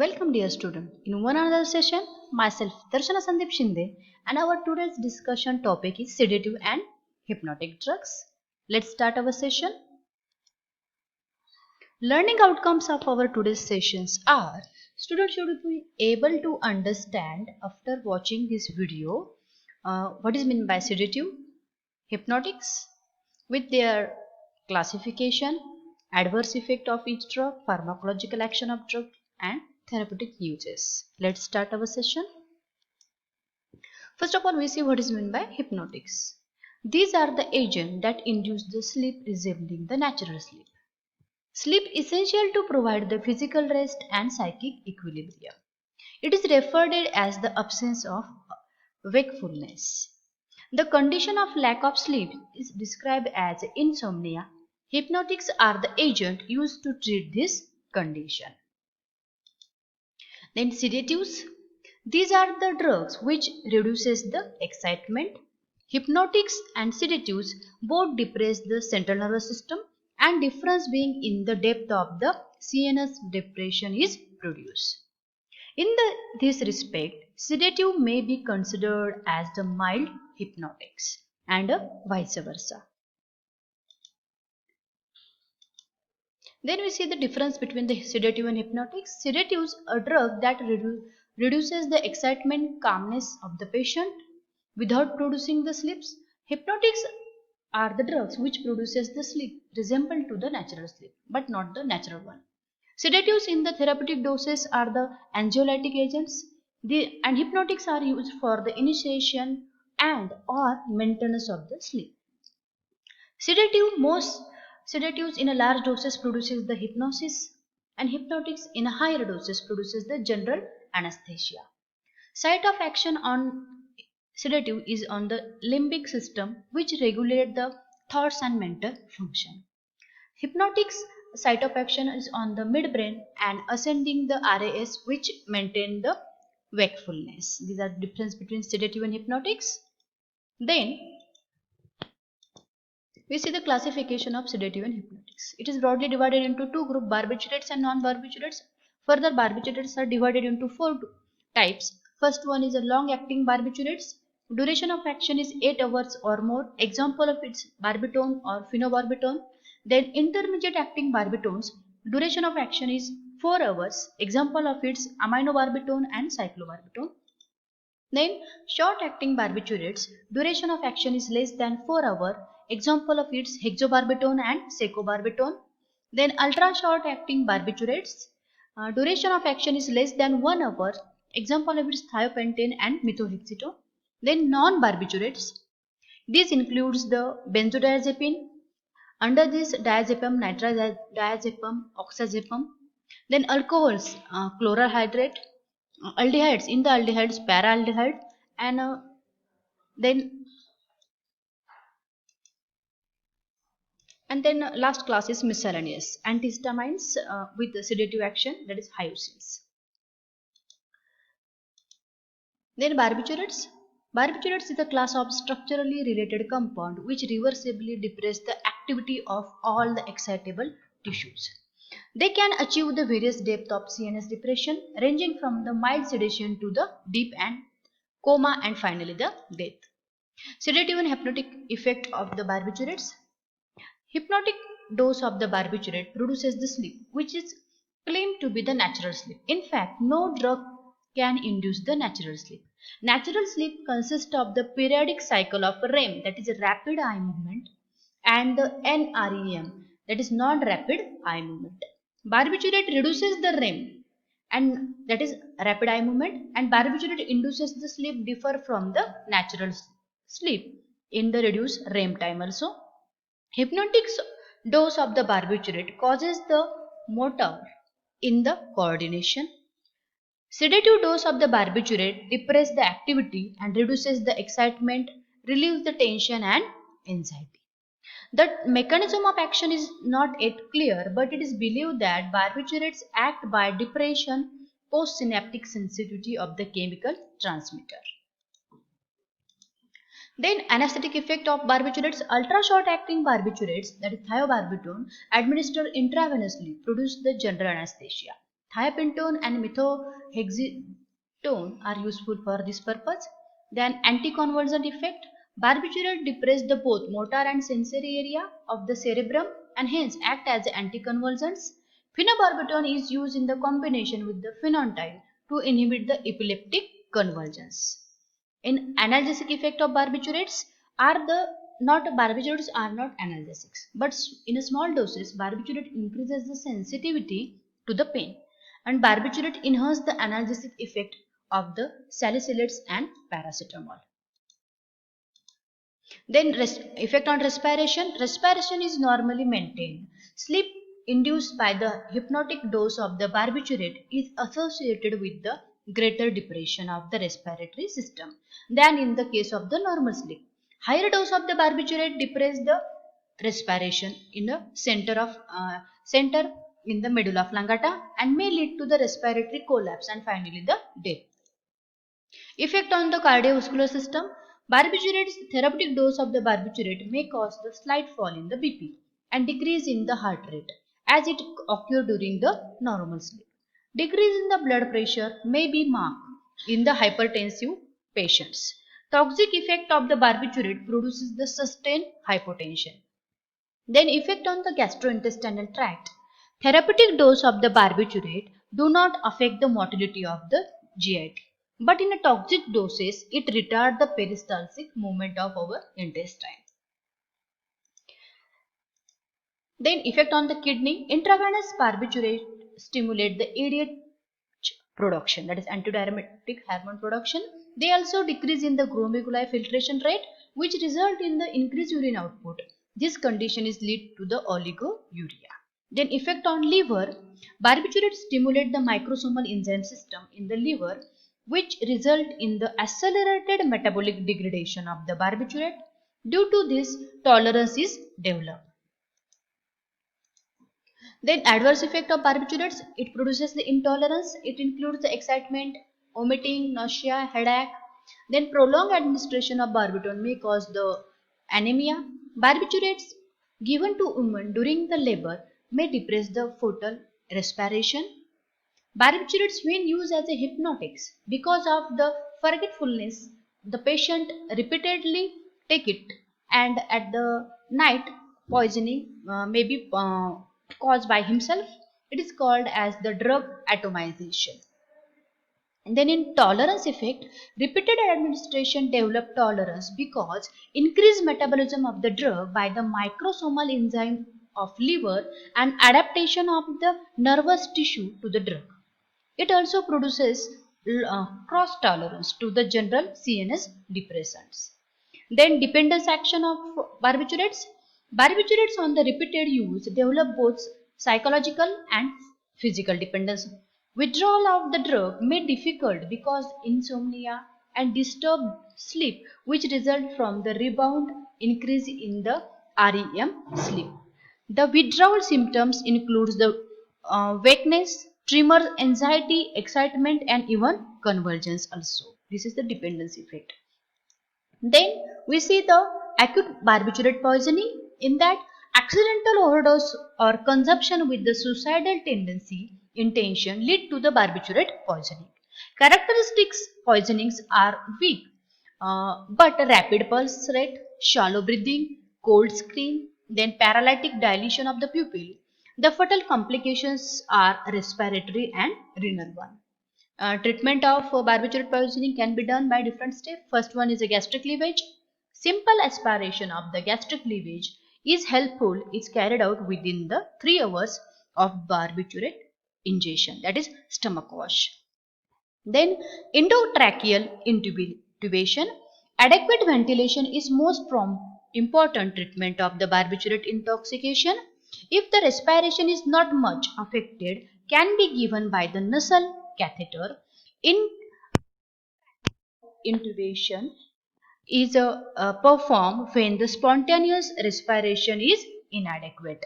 Welcome dear student. In one another session, myself Darshana Sandeep Shinde and our today's discussion topic is sedative and hypnotic drugs. Let's start our session. Learning outcomes of our today's sessions are students should be able to understand after watching this video what is meant by sedative, hypnotics with their classification, adverse effect of each drug, pharmacological action of drug and therapeutic uses. Let's start our session. First of all, we see what is meant by hypnotics. These are the agents that induce the sleep resembling the natural sleep. Sleep essential to provide the physical rest and psychic equilibrium. It is referred to as the absence of wakefulness. The condition of lack of sleep is described as insomnia. Hypnotics are the agent used to treat this condition. Then sedatives. These are the drugs which reduces the excitement. Hypnotics and sedatives both depress the central nervous system, and difference being in the depth of the CNS depression is produced. In this respect, sedative may be considered as the mild hypnotics and vice versa. Then we see the difference between the sedative and hypnotics. Sedatives are a drug that reduces the excitement, calmness of the patient without producing the sleeps. Hypnotics are the drugs which produces the sleep resemble to the natural sleep but not the natural one. Sedatives in the therapeutic doses are the anxiolytic agents, and hypnotics are used for the initiation and or maintenance of the sleep. Most sedatives in a large doses produces the hypnosis, and hypnotics in a higher doses produces the general anesthesia. Site of action on sedative is on the limbic system, which regulate the thoughts and mental function. Hypnotics site of action is on the midbrain and ascending the RAS, which maintain the wakefulness. These are the difference between sedative and hypnotics. Then we see the classification of sedative and hypnotics. It is broadly divided into two groups, barbiturates and non-barbiturates. Further, barbiturates are divided into four types. First one is a long-acting barbiturates. Duration of action is 8 hours or more. Example of its barbitone or phenobarbital. Then intermediate acting barbitones. Duration of action is 4 hours. Example of its aminobarbitone and cyclobarbitone. Then short acting barbiturates, duration of action is less than 4 hours. Example of its hexobarbitone and secobarbitone. Then ultra short acting barbiturates, duration of action is less than 1 hour. Example of its thiopentane and methotrexate. Then non barbiturates, this includes the benzodiazepine. Under this diazepam, nitrodiazepam, oxazepam. Then alcohols, chloral hydrate, aldehydes, in the aldehydes paraaldehyde, and then last class is miscellaneous antihistamines with the sedative action, that is hyoscines. Then barbiturates is a class of structurally related compound which reversibly depress the activity of all the excitable tissues. They can achieve the various depth of CNS depression ranging from the mild sedation to the deep and coma and finally the death. Sedative and hypnotic effect of the barbiturates. Hypnotic dose of the barbiturate produces the sleep, which is claimed to be the natural sleep. In fact, no drug can induce the natural sleep. Natural sleep consists of the periodic cycle of REM, that is a rapid eye movement, and the NREM, that is non-rapid eye movement. Barbiturate reduces the REM, and that is rapid eye movement, and barbiturate induces the sleep differ from the natural sleep in the reduced REM time also. Hypnotic dose of the barbiturate causes the motor in the coordination. Sedative dose of the barbiturate depresses the activity and reduces the excitement, relieves the tension and anxiety. The mechanism of action is not yet clear, but it is believed that barbiturates act by depression postsynaptic sensitivity of the chemical transmitter. Then anesthetic effect of barbiturates, ultra short acting barbiturates, that is thiobarbitone, administered intravenously produce the general anesthesia. Thiopentone and methotrexate are useful for this purpose. Then anticonvulsant effect. Barbiturate depress the both motor and sensory area of the cerebrum and hence act as anticonvulsants. Phenobarbital is used in the combination with the phenantine to inhibit the epileptic convulsions. In analgesic effect of barbiturates barbiturates are not analgesics, but in a small doses barbiturate increases the sensitivity to the pain, and barbiturate enhances the analgesic effect of the salicylates and paracetamol. Then effect on respiration. Respiration is normally maintained. Sleep induced by the hypnotic dose of the barbiturate is associated with the greater depression of the respiratory system than in the case of the normal sleep. Higher dose of the barbiturate depress the respiration in the center in the medulla oblongata and may lead to the respiratory collapse and finally the death. Effect on the cardiovascular system. Barbiturate's therapeutic dose of the barbiturate may cause the slight fall in the BP and decrease in the heart rate as it occurs during the normal sleep. Decrease in the blood pressure may be marked in the hypertensive patients. Toxic effect of the barbiturate produces the sustained hypotension. Then effect on the gastrointestinal tract. Therapeutic dose of the barbiturate do not affect the motility of the GIT. But in a toxic doses, it retards the peristaltic movement of our intestine. Then effect on the kidney. Intravenous barbiturate stimulate the ADH production, that is antidiuretic hormone production. They also decrease in the glomeruli filtration rate, which result in the increased urine output. This condition is lead to the oliguria. Then effect on liver. Barbiturate stimulate the microsomal enzyme system in the liver, which result in the accelerated metabolic degradation of the barbiturate. Due to this, tolerance is developed. Then adverse effect of barbiturates, it produces the intolerance. It includes the excitement, vomiting, nausea, headache. Then prolonged administration of barbiturate may cause the anemia. Barbiturates given to women during the labor may depress the fetal respiration. Barbiturates when used as a hypnotics because of the forgetfulness, the patient repeatedly take it and at the night poisoning may be caused by himself. It is called as the drug atomization. And then in tolerance effect, repeated administration develop tolerance because increased metabolism of the drug by the microsomal enzyme of liver and adaptation of the nervous tissue to the drug. It also produces cross tolerance to the general CNS depressants. Then dependence action of barbiturates. Barbiturates on the repeated use develop both psychological and physical dependence. Withdrawal of the drug may be difficult because insomnia and disturbed sleep which result from the rebound increase in the REM sleep. The withdrawal symptoms includes the weakness, tremor, anxiety, excitement and even convulsions also. This is the dependence effect. Then we see the acute barbiturate poisoning. In that, accidental overdose or consumption with the suicidal intention lead to the barbiturate poisoning. Characteristics poisonings are weak but rapid pulse rate, shallow breathing, cold skin, then paralytic dilation of the pupil. The fatal complications are respiratory and renal one. Treatment of barbiturate poisoning can be done by different steps. First one is a gastric lavage. Simple aspiration of the gastric lavage is helpful. It's carried out within the 3 hours of barbiturate ingestion, that is stomach wash. Then endotracheal intubation. Adequate ventilation is most important treatment of the barbiturate intoxication. If the respiration is not much affected, can be given by the nasal catheter. Intubation is performed when the spontaneous respiration is inadequate.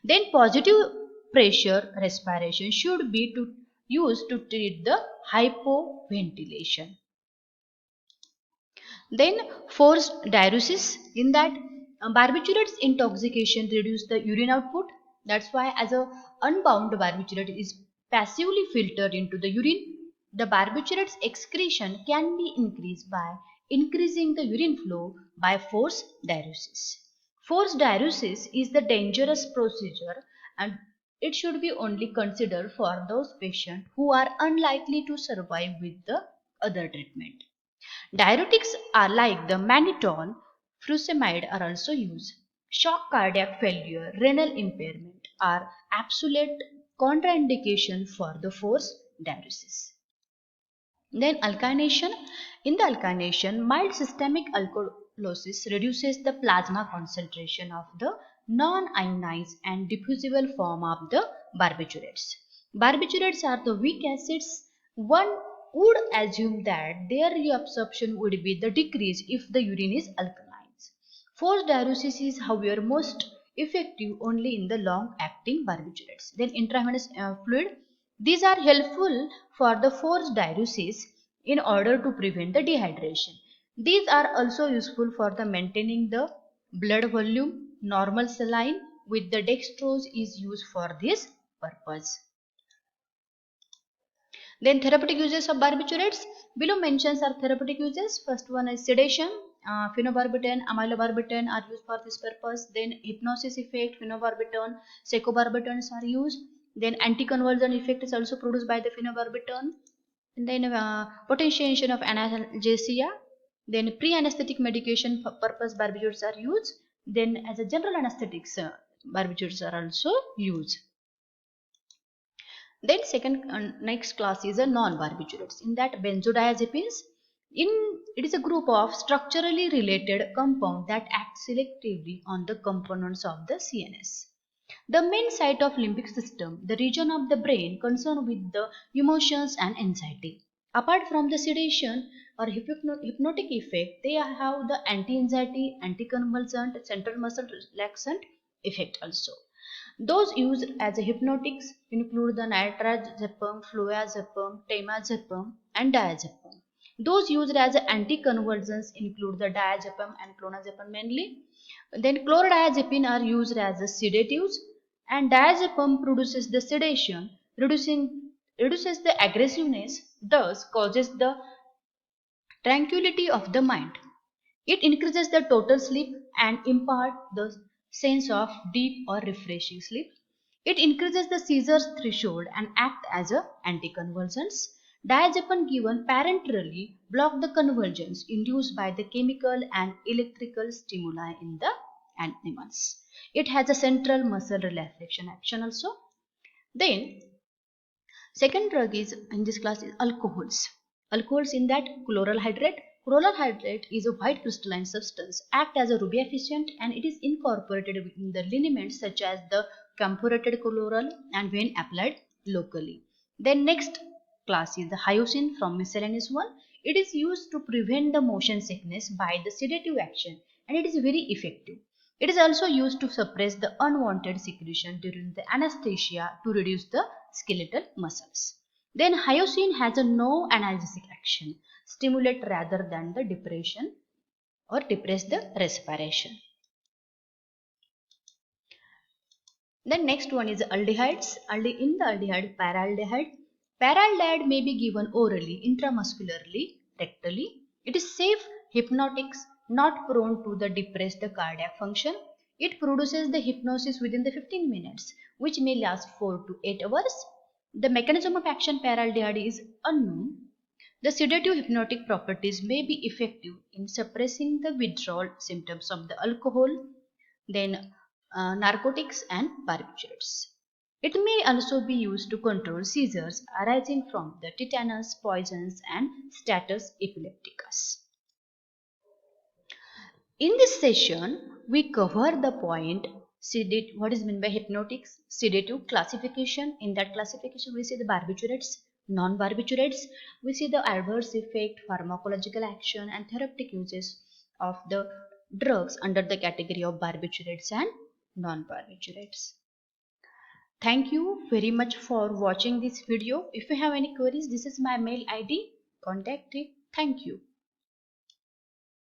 Then positive pressure respiration should be used to treat the hypoventilation. Then forced diuresis. In that barbiturates intoxication reduce the urine output. That's why as a unbound barbiturate is passively filtered into the urine. The barbiturates excretion can be increased by increasing the urine flow by forced diuresis. Forced diuresis is the dangerous procedure and it should be only considered for those patients who are unlikely to survive with the other treatment. Diuretics are like the mannitol, furosemide are also used. Shock, cardiac failure, renal impairment are absolute contraindication for the forced diuresis. Then alkynation. In the alkynation, mild systemic alkalosis reduces the plasma concentration of the non-ionized and diffusible form of the barbiturates. Barbiturates are the weak acids. One would assume that their reabsorption would be the decrease if the urine is alkaline. Forced diuresis is however most effective only in the long-acting barbiturates. Then intravenous fluid. These are helpful for the forced diuresis in order to prevent the dehydration. These are also useful for the maintaining the blood volume. Normal saline with the dextrose is used for this purpose. Then therapeutic uses of barbiturates. Below mentions are therapeutic uses. First one is sedation. Phenobarbital, amylobarbital are used for this purpose. Then hypnosis effect, phenobarbital, secobarbitals are used. Then anticonvulsant effect is also produced by the phenobarbital. And then potentiation of analgesia. Then pre-anesthetic medication purpose barbiturates are used. Then as a general anesthetics, barbiturates are also used. Then next class is a non-barbiturates. In that benzodiazepines, it is a group of structurally related compound that act selectively on the components of the CNS. The main site of limbic system, the region of the brain concerned with the emotions and anxiety. Apart from the sedation or hypnotic effect, they have the anti-anxiety, anticonvulsant, central muscle relaxant effect also. Those used as hypnotics include the nitrazepam, fluazepam, temazepam, and diazepam. Those used as anticonvulsants include the diazepam and clonazepam mainly. Then chlorodiazepine are used as sedatives, and diazepam produces the sedation, reduces the aggressiveness, thus causes the tranquility of the mind. It increases the total sleep and impart the sense of deep or refreshing sleep. It increases the seizures threshold and act as a anticonvulsants. Diazepam given parenterally block the convulsions induced by the chemical and electrical stimuli in the animals. It has a central muscle relaxation action also. Then second drug is in this class is alcohols. Alcohols in that chloral hydrate. Chloral hydrate is a white crystalline substance, act as a rubefacient and it is incorporated in the liniments such as the camphorated chloral and when applied locally. Then next class is the hyoscine from miscellaneous one. It is used to prevent the motion sickness by the sedative action and it is very effective. It is also used to suppress the unwanted secretion during the anesthesia to reduce the skeletal muscles. Then hyoscine has a no analgesic action, stimulate rather than the depression or depress the respiration. Then next one is aldehydes. In the aldehyde, paraldehyde. Paraldehyde may be given orally, intramuscularly, rectally. It is safe hypnotics, not prone to the depress the cardiac function. It produces the hypnosis within the 15 minutes, which may last 4 to 8 hours. The mechanism of action paraldehyde is unknown. The sedative hypnotic properties may be effective in suppressing the withdrawal symptoms of the alcohol, then narcotics and barbiturates. It may also be used to control seizures arising from the tetanus, poisons and status epilepticus. In this session, we cover the point what is meant by hypnotics, sedative classification. In that classification, we see the barbiturates, non-barbiturates. We see the adverse effect, pharmacological action and therapeutic uses of the drugs under the category of barbiturates and non-barbiturates. Thank you very much for watching this video. If you have any queries, this is my mail ID. Contact it. Thank you.